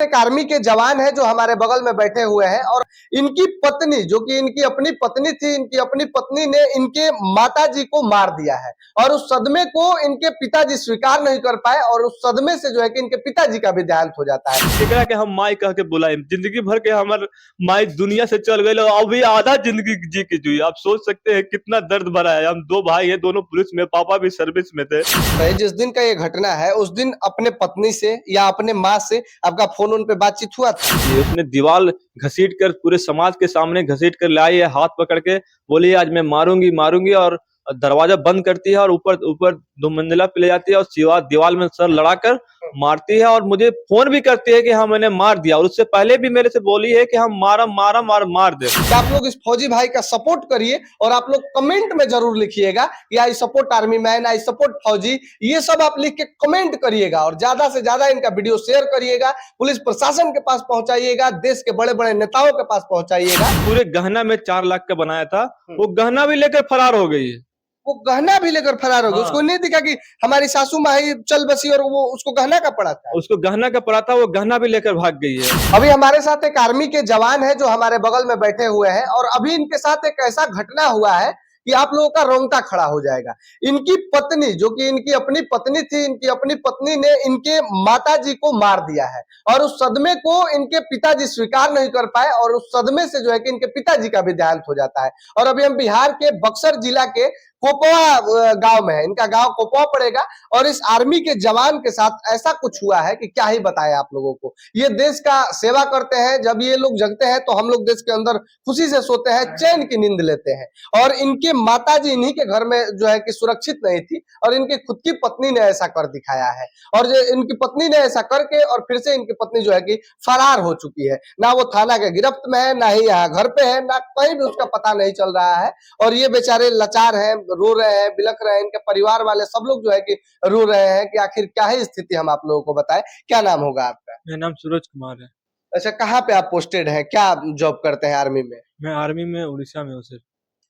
एक आर्मी के जवान है जो हमारे बगल में बैठे हुए हैं और इनकी पत्नी, जो कि इनकी अपनी पत्नी थी, इनकी अपनी पत्नी ने इनके माताजी को मार दिया है और उस सदमे को इनके पिताजी स्वीकार नहीं कर पाए और उस सदमे से जो है कि इनके पिताजी का भी देहांत हो जाता है। एकरा के हम माई कह के बुलाए, जिंदगी भर के हमर माई दुनिया से चल गई और अभी आधा जिंदगी जी के जी। आप सोच सकते हैं कितना दर्द भरा है। हम दो भाई हैं, दोनों पुलिस में, पापा भी सर्विस में थे। तो जिस दिन का ये घटना है उस दिन अपने पत्नी से या अपने माँ से आपका फोन उन पे बातचीत हुआ था? ये उसने दीवार घसीट कर पूरे समाज के सामने घसीट कर लाई है, हाथ पकड़ के बोली आज मैं मारूंगी मारूंगी, और दरवाजा बंद करती है और ऊपर ऊपर 2 मंजिला पे ले जाती है और सिवा दीवार में सर लड़ाकर मारती है और मुझे फोन भी करती है कि हाँ मैंने मार दिया, और उससे पहले भी मेरे से बोली है कि हम मार दे। तो आप लोग इस फौजी भाई का सपोर्ट करिए और आप लोग कमेंट में जरूर लिखिएगा कि I support army man, I support फौजी, ये सब आप लिख के कमेंट करिएगा और ज्यादा से ज्यादा इनका वीडियो शेयर करिएगा, पुलिस प्रशासन के पास पहुंचाइएगा, देश के बड़े बड़े नेताओं के पास पहुंचाइएगा। पूरे गहना में 4 लाख का बनाया था, वो गहना भी लेकर फरार हो गई है। वो गहना भी लेकर फरार हो गई। हाँ। उसको नहीं दिखा कि हमारी सासू माही चल बसी और वो उसको गहना का पड़ा था? उसको गहना का पड़ा था, वो गहना भी लेकर भाग गई है। अभी हमारे साथ एक आर्मी के जवान है जो हमारे बगल में बैठे हुए हैं और अभी इनके साथ एक ऐसा घटना हुआ है कि आप लोगों का रोंगटा खड़ा हो जाएगा। इनकी पत्नी, जो कि इनकी अपनी पत्नी थी, इनकी अपनी पत्नी ने इनके माताजी को मार दिया है और उस सदमे को इनके पिताजी स्वीकार नहीं कर पाए और उस सदमे से जो है कि इनके पिताजी का भी देहांत हो जाता है। और अभी हम बिहार के बक्सर जिला के कोपवा गांव में है, इनका गांव कोपवा पड़ेगा और इस आर्मी के जवान के साथ ऐसा कुछ हुआ है कि क्या ही बताएं आप लोगों को। ये देश का सेवा करते हैं, जब ये लोग जगते हैं तो हम लोग देश के अंदर खुशी से सोते हैं, चैन की नींद लेते हैं। और इनके माताजी इन्हीं के घर में जो है कि सुरक्षित नहीं थी और इनकी खुद की पत्नी ने ऐसा कर दिखाया है और जो इनकी पत्नी ने ऐसा करके और फिर से इनकी पत्नी जो है कि फरार हो चुकी है। ना वो थाना के गिरफ्त में है, ना ही यहाँ घर पे है, ना कहीं भी उसका पता नहीं चल रहा है और ये बेचारे लाचार हैं, रो रहे हैं, बिलख रहे हैं। इनके परिवार वाले सब लोग जो है कि रो रहे हैं कि आखिर क्या है स्थिति, हम आप लोगों को बताएं। क्या नाम होगा आपका? मेरा नाम सूरज कुमार है। अच्छा, कहाँ पे आप पोस्टेड हैं, क्या जॉब करते हैं आर्मी में? मैं आर्मी में उड़ीसा में हूँ सर।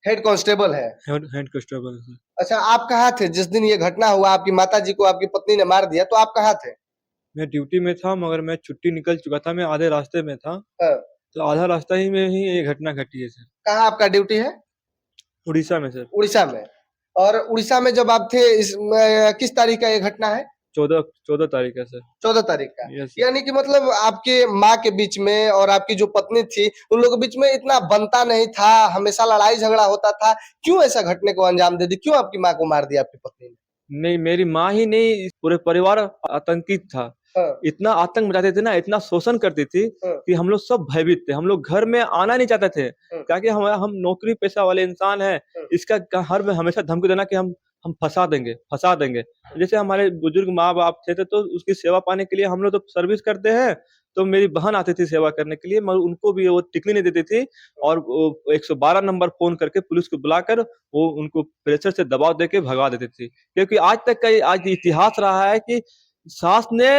हेड कांस्टेबल है? हेड कांस्टेबल है सर। अच्छा, आप कहाँ थे जिस दिन ये घटना हुआ, आपकी माताजी को आपकी पत्नी ने मार दिया, तो आप कहाँ थे? मैं ड्यूटी में था, मगर मैं छुट्टी निकल चुका था, मैं आधे रास्ते में था। हाँ। तो आधा रास्ता ही में ही ये घटना घटी है सर। कहाँ आपका ड्यूटी है? उड़ीसा में सर। उड़ीसा में। और उड़ीसा में जब आप थे किस तारीख का ये घटना है? 14 तारीख है सर। 14 तारीख का। यस। यानी कि मतलब आपके माँ के बीच में और आपकी जो पत्नी थी, उन लोगों के बीच में इतना बनता नहीं था, हमेशा लड़ाई झगड़ा होता था। क्यों ऐसा घटने को अंजाम दे दी? क्यों आपकी माँ को मार दिया आपकी पत्नी ने? नहीं, मेरी माँ ही नहीं, पूरे परिवार आतंकित था। हाँ, इतना आतंक मचाते थे ना, इतना शोषण करती थी हाँ, कि हम लोग सब भयभीत थे। हम लोग घर में आना नहीं चाहते थे, हाँ, क्या कि हम नौकरी पेशा वाले इंसान हैं। हाँ। इसका हर में हमेशा धमकी देना कि हम फंसा देंगे। जैसे हमारे बुजुर्ग माँ बाप थे तो उसकी सेवा पाने के लिए हम लोग तो सर्विस करते हैं। तो मेरी बहन आती थी सेवा करने के लिए, मगर उनको भी वो टिकने नहीं देती थी और वो 112 नंबर फोन करके पुलिस को बुलाकर वो उनको प्रेशर से दबाव देके भगा देती थी। क्योंकि आज तक का आज इतिहास रहा है कि सास ने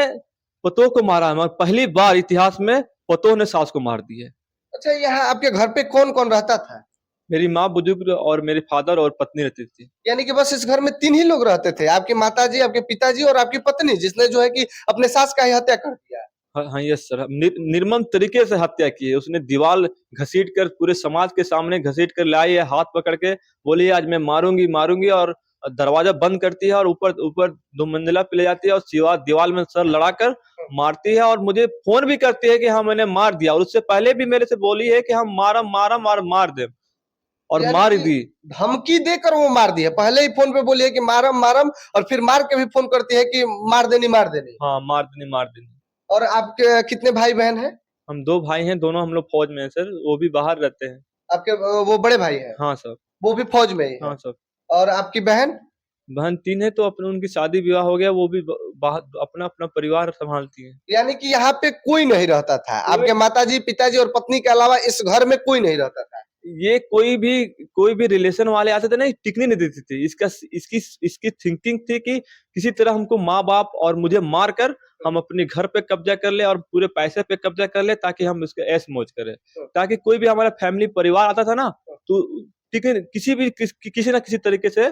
पतोह को मारा है, मगर पहली बार इतिहास में पतोह ने सास को मार दी है। अच्छा, यहाँ आपके घर पे कौन-कौन रहता था? मेरी माँ बुजुर्ग और मेरे फादर और पत्नी रहती थी। यानी कि बस इस घर में 3 ही लोग रहते थे, आपकी माताजी, आपके पिताजी और आपकी पत्नी, जिसने जो है कि अपने सास का ही हत्या कर दिया। हाँ, यस सर। निर्मम तरीके से हत्या की है। उसने दीवार घसीट कर पूरे समाज के सामने घसीट कर लाई है, हाथ पकड़ के बोली आज मैं मारूंगी, और दरवाजा बंद करती है और ऊपर ऊपर 2 मंजिला पे ले जाती है और सिवा दीवार में सर लड़ाकर मारती है और मुझे फोन भी करती है कि हाँ मैंने मार दिया, और उससे पहले भी मेरे से बोली है कि हम मार दे, और यानी मार कि दी। धमकी देकर वो मार दिया। पहले ही फ़ोन पे बोली है कि मारम और फिर मार के भी फ़ोन करती है कि मार देनी। हाँ, मार देनी। और आपके कितने भाई-बहन हैं? हम 2 भाई हैं, दोनों हम लोग फ़ौज में हैं सर, वो भी बाहर रहते हैं। आपके वो बड़े भाई हैं, हाँ सर। वो भी फ़ौज में ही हैं। हाँ सर। और आपकी बहन? बहन 3 है, तो अपने उनकी शादी-विवाह हो गया, वो भी बाहर अपना-अपना परिवार सँभालती हैं। यानी कि यहाँ पे कोई नहीं रहता था। कोई आपके माताजी, पिताजी और पत्नी के अलावा इस घर में कोई नहीं रहता था। ये कोई भी रिलेशन वाले आते थे ना, टिकने नहीं देती थी। इसकी थिंकिंग थी कि किसी तरह हमको माँ-बाप और मुझे मार कर हम अपने घर पे कब्ज़ा कर लें और पूरे पैसे पे कब्ज़ा कर लें, ताकि हम इसका ऐश-मौज करें। ताकि कोई भी हमारा फैमिली परिवार आता था ना, तो किसी न किसी तरीके से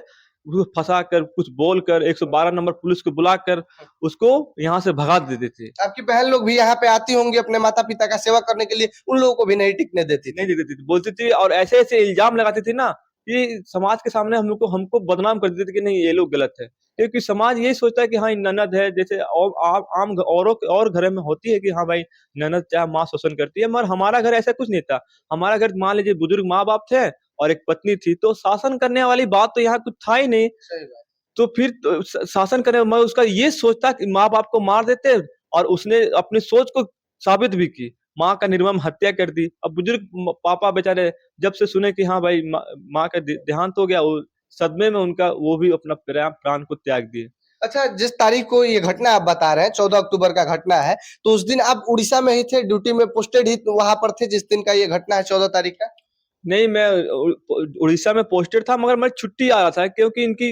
उसको फंसा कर कुछ बोलकर 112 नंबर पुलिस को बुलाकर उसको यहाँ से भगा देते थे। आपकी बहन लोग भी यहाँ पे आती होंगी अपने माता पिता का सेवा करने के लिए, उन लोगों को भी नहीं टिकने देती नहीं थी। देती थी, बोलती थी और ऐसे-ऐसे इल्ज़ाम लगाती थी ना कि समाज के सामने हम लोग को हमको बदनाम कर देती थी कि नहीं ये लोग गलत है। क्योंकि समाज यही सोचता है कि हाँ, ये ननद है जैसे आम औरों के और घरों में होती है कि हाँ भाई, ननद चाहे माँ शोषण करती है, मगर हमारा घर ऐसा कुछ नहीं था। हमारा घर मान लीजिए बुजुर्ग माँ-बाप थे और एक पत्नी थी, तो शासन करने वाली बात तो यहाँ कुछ था ही नहीं। सही बात। तो फिर तो शासन करने मैं उसका ये सोच था कि माँ-बाप को मार देते और उसने अपनी सोच को साबित भी की। माँ का निर्मम हत्या कर दी। अब बुजुर्ग पापा बेचारे जब से सुने कि हाँ भाई माँ का देहांत हो गया, वो सदमे में उनका वो भी अपना प्राण को त्याग दिए। अच्छा, जिस तारीख को ये घटना आप बता रहे हैं 14 अक्टूबर का घटना है, तो उस दिन आप उड़ीसा में ही थे, ड्यूटी में पोस्टेड ही वहां पर थे जिस दिन का ये घटना है 14 तारीख का? नहीं, मैं उड़ीसा में पोस्टेड था, मगर मैं छुट्टी आ रहा था क्योंकि इनकी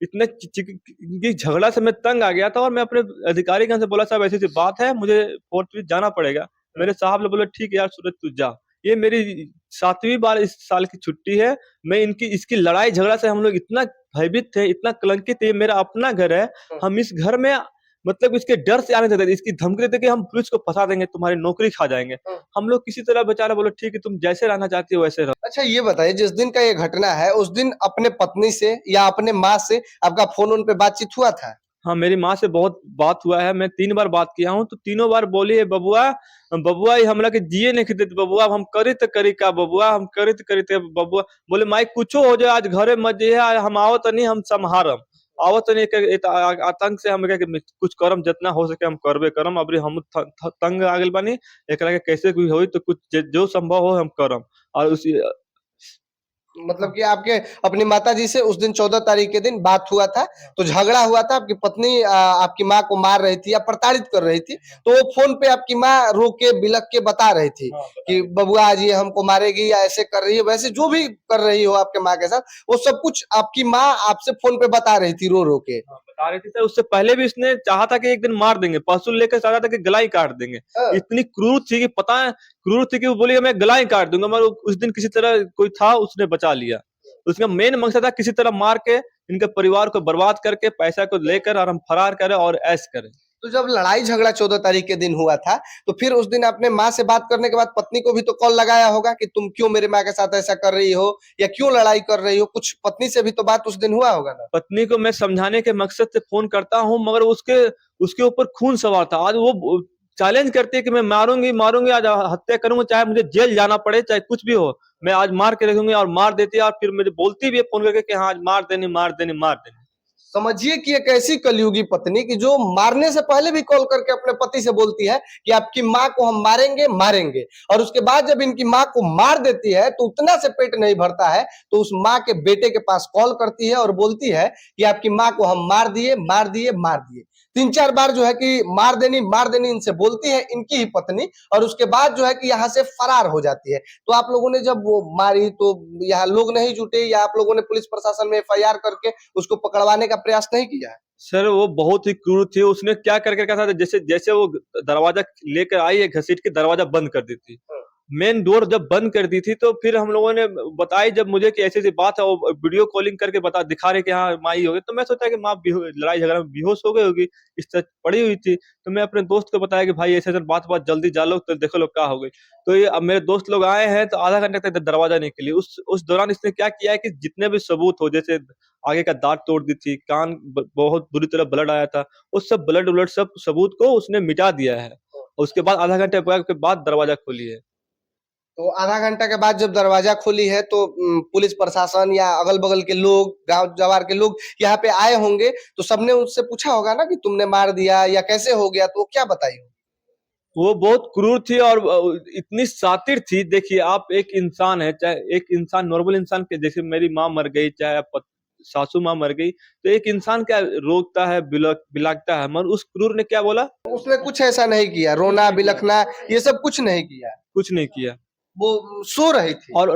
इतने इनकी झगड़ा से मैं तंग आ गया था और मैं अपने अधिकारीगण से बोला साहब ऐसी-ऐसी बात है, मुझे फोर्थ जाना पड़ेगा। मेरे साहब लोग बोले ठीक है यार सूरज तू जा। ये मेरी 7वीं बार इस साल की छुट्टी है। मैं इसकी लड़ाई झगड़ा से हम लोग इतना भयभीत थे, इतना कलंकित थे, ये मेरा अपना घर है। हम इस घर में मतलब इसके डर से आने देते थे, इसकी धमकी देते कि हम पुलिस को फँसा देंगे, तुम्हारी नौकरी खा जाएँगे। हम लोग किसी तरह बेचारा बोले ठीक है तुम जैसे रहना चाहती हो वैसे रहो। अच्छा, ये बताइए जिस दिन का ये घटना है उस दिन अपने पत्नी से या अपने माँ से आपका फोन पे बातचीत हुआ था? हाँ, मेरी माँ से बहुत बात हुआ है, मैं 3 बार बात किया हूँ, तो तीनों बार बोली है बबुआ, बबुआ ये हमरा के जिए नहीं देत बबुआ, अब हम करी त करी का बबुआ, हम करी त करी त बबुआ। बोले माई कुछो हो जाए आज घरे मत जइहे, हम आवत तनी हम सम्हारम। आवत तनी एक आतंक से हम के कुछ करम जितना हो सके हम करबे करम, अबरी हम तंग आ गइल बानी, एकरा के कैसे भी होई तो कुछ जो संभव हो हम करम। और उसी मतलब कि आपके अपनी माताजी से उस दिन 14 तारीख के दिन बात हुआ था, तो झगड़ा हुआ था, आपकी पत्नी आपकी माँ को मार रही थी या प्रताड़ित कर रही थी, तो वो फ़ोन पे आपकी माँ रो के, बिलख के बता रही थी कि बबुआ आज ये हमको मारेगी या ऐसे कर रही है, वैसे जो भी कर रही हो आपके माँ के साथ, वो सब कुछ आपकी माँ आपसे फ़ोन पे बता रही थी रो-रो के। हाँ, बता रही थी सर, उससे पहले भी इसने चाहा था कि एक दिन मार देंगे, परसों लेकर चाह रहा था कि गला ही काट देंगे। हाँ। इतनी क्रूर थी कि पता है क्रूर थी कि वो बोली मैं गला ही काट दूँगा, मगर उस दिन किसी तरह कोई था उसने बचा लिया। उसका मेन मकसद था किसी तरह मार के इनके परिवार को बर्बाद करके पैसा को लेकर और हम फरार करें और ऐश करें। तो जब लड़ाई झगड़ा 14 तारीख के दिन हुआ था, तो फिर उस दिन आपने माँ से बात करने के बाद पत्नी को भी तो कॉल लगाया होगा कि तुम क्यों मेरे माँ के साथ ऐसा कर रही हो या क्यों लड़ाई कर रही हो? कुछ पत्नी से भी तो बात उस दिन हुआ होगा ना? पत्नी को मैं समझाने के मकसद से फ़ोन करता हूँ, मगर उसके उसके ऊपर खून सवार था। आज वो चैलेंज करती है कि मैं मारूँगी, मारूँगी, आज हत्या करूँगी, चाहे मुझे जेल जाना पड़े, चाहे कुछ भी हो। मैं आज मार के रखूँगी और मार देती है और फिर मुझे बोलती भी है फ़ोन करके कि हाँ, आज मार देनी, मार देनी, मार देनी। समझिए कि एक ऐसी कलयुगी पत्नी कि जो मारने से पहले भी कॉल करके अपने पति से बोलती है कि आपकी माँ को हम मारेंगे, मारेंगे, और उसके बाद जब इनकी माँ को मार देती है तो उतना से पेट नहीं भरता है, तो उस माँ के बेटे के पास कॉल करती है और बोलती है कि आपकी माँ को हम मार दिए, मार दिए, मार दिए। 3-4 बार जो है कि मार देनी इनसे बोलती है इनकी ही पत्नी, और उसके बाद जो है कि यहाँ से फरार हो जाती है। तो आप लोगों ने जब वो मारी तो यहाँ लोग नहीं जुटे या आप लोगों ने पुलिस प्रशासन में एफआईआर करके उसको पकड़वाने का प्रयास नहीं किया है? सर वो बहुत ही क्रूर थी, उसने क्या करके रखा था जैसे जैसे वो दरवाज़ा लेकर आई है घसीट के दरवाज़ा बंद कर दी थी। मेन डोर जब बंद कर दी थी तो फिर हम लोगों ने बताई जब मुझे कि ऐसी-ऐसी बात है, वो वीडियो कॉलिंग करके दिखा रहे कि हाँ, माँ ये हो गई। तो मैं सोचा कि माँ लड़ाई झगड़ा में बेहोश हो गई होगी, इस तरह पड़ी हुई थी। तो मैं अपने दोस्त को बताया कि भाई ऐसे-ऐसे बात जल्दी जा लो तो देखो लोग क्या हो गई। तो ये अब मेरे दोस्त लोग आए हैं तो आधा घंटे तक दरवाज़ा नहीं खुली। उस दौरान इसने क्या किया है कि जितने भी सबूत हो जैसे आगे का दाँत तोड़ दी थी, कान बहुत बुरी तरह ब्लड आया था, उस सब ब्लड-व्लड सब सबूत को उसने मिटा दिया है। उसके बाद आधा घंटे के बाद दरवाज़ा खोली है। तो आधा घंटा के बाद जब दरवाजा खोली है तो पुलिस प्रशासन या अगल-बगल के लोग, गाँव जवार के लोग यहाँ पे आए होंगे, तो सबने उससे पूछा होगा ना कि तुमने मार दिया या कैसे हो गया? तो वो क्या बताई होगी? वो बहुत क्रूर थी और इतनी शातिर थी। देखिए आप एक इंसान है, चाहे एक इंसान नॉर्मल इंसान के जैसे मेरी माँ मर गई, चाहे सासू माँ मर गई, तो एक इंसान क्या रोता है, बिलखता है, मगर उस क्रूर ने क्या बोला? उसने कुछ ऐसा नहीं किया, रोना, बिलखना ये सब कुछ नहीं किया। कुछ नहीं किया। वो सो रही थी। और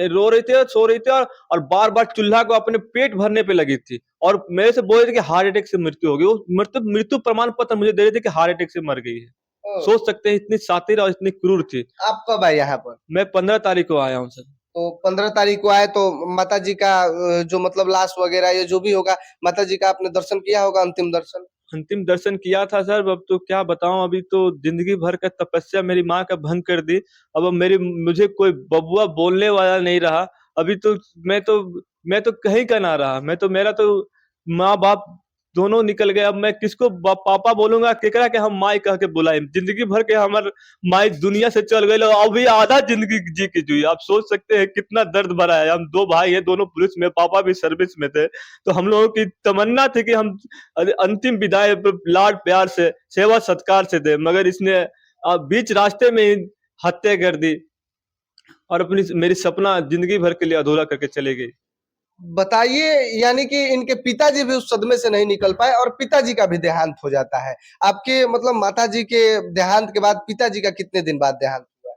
रो रही थी और सो रही थी और बार-बार चूल्हा को अपने पेट भरने पे लगी थी और मेरे से बोल रही थी कि हार्ट अटैक से मृत्यु हो गई। वो मृत्यु प्रमाण पत्र मुझे दे रही थी कि हार्ट अटैक से मर गई है। ओह! सोच सकते हैं इतनी शातिर और इतनी क्रूर थी। आप कब आए यहाँ पर? मैं 15 तारीख को आया हूँ सर। तो 15 तारीख को आए तो माता जी का जो मतलब लाश वगैरह या जो भी होगा, माता जी का आपने दर्शन किया होगा, अंतिम दर्शन? अंतिम दर्शन किया था सर। अब तो क्या बताऊं, अभी तो जिंदगी भर का तपस्या मेरी माँ का भंग कर दी। अब मेरी मुझे कोई बबुआ बोलने वाला नहीं रहा। अभी तो मैं तो मैं तो कहीं का ना रहा। मैं तो मेरा तो माँ बाप दोनों निकल गए। अब मैं किसको पापा बोलूंगा, केकरा के हम माई कह के बुलाए। जिंदगी भर के हमार माई दुनिया से चल गए, और अभी आधा जिंदगी जी की जुई। आप सोच सकते हैं कितना दर्द भरा है। हम दो भाई हैं, दोनों पुलिस में, पापा भी सर्विस में थे। तो हम लोगों की तमन्ना थी कि हम अंतिम विदाई लाड प्यार से, सेवा सत्कार से दे, मगर इसने बीच रास्ते में ही हत्या कर दी और अपनी मेरी सपना जिंदगी भर के लिए अधूरा करके चले गई। बताइए, यानी कि इनके पिताजी भी उस सदमे से नहीं निकल पाए और पिताजी का भी देहांत हो जाता है। आपके मतलब माताजी के देहांत के बाद पिताजी का कितने दिन बाद देहांत हुआ?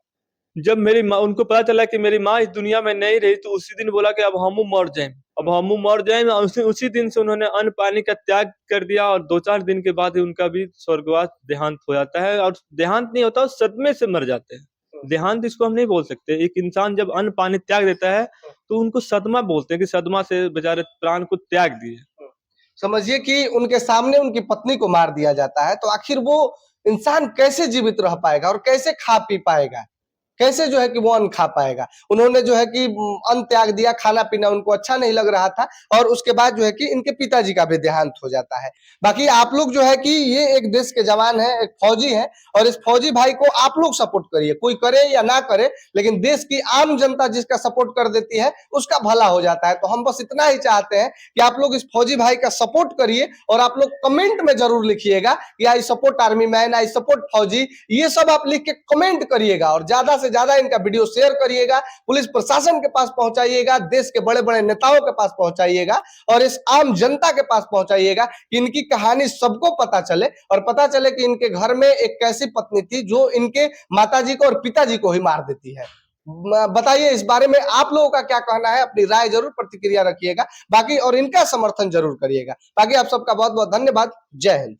जब मेरी माँ, उनको पता चला कि मेरी माँ इस दुनिया में नहीं रही, तो उसी दिन बोला कि अब हमू मर जाए, अब हमू मर जाए। उसी दिन से उन्होंने अन्न पानी का त्याग कर दिया, और 2-4 दिन के बाद ही उनका भी स्वर्गवास देहांत हो जाता है। और देहांत नहीं होता, सदमे से मर जाते हैं। देहांत इसको हम नहीं बोल सकते। एक इंसान जब अन्न पानी त्याग देता है तो उनको सदमा बोलते हैं, कि सदमा से बेचारे प्राण को त्याग दिए। समझिए कि उनके सामने उनकी पत्नी को मार दिया जाता है, तो आखिर वो इंसान कैसे जीवित रह पाएगा और कैसे खा पी पाएगा? कैसे जो है कि वो अन्न खा पाएगा? उन्होंने जो है कि अन्न त्याग दिया, खाना-पीना उनको अच्छा नहीं लग रहा था और उसके बाद जो है कि इनके पिताजी का भी देहांत हो जाता है। बाकी आप लोग जो है कि ये एक देश के जवान हैं, एक फौजी हैं और इस फौजी भाई को आप लोग सपोर्ट करिए। कोई करे या ना करे, लेकिन देश की आम जनता जिसका सपोर्ट कर देती है, उसका भला हो जाता है। तो हम बस इतना ही चाहते हैं कि आप लोग इस फौजी भाई का सपोर्ट करिए और आप लोग कमेंट में ज़रूर लिखिएगा कि I support army man, I support फौजी। ये सब आप लिख के कमेंट करिएगा और ज़्यादा से ज़्यादा इनका वीडियो शेयर करिएगा, पुलिस प्रशासन के पास पहुंचाइएगा, देश के बड़े-बड़े नेताओं के पास पहुंचाइएगा और इस आम जनता के पास पहुंचाइएगा कि इनकी कहानी सबको पता चले और पता चले कि इनके घर में एक कैसी पत्नी थी जो इनके माताजी को और पिताजी को ही मार देती है। बताइए इस बारे में आप लोगों का क्या कहना है? अपनी राय जरूर प्रतिक्रिया रखिएगा, बाकी और इनका समर्थन जरूर करिएगा। बाकी आप सबका बहुत-बहुत धन्यवाद। जय हिंद।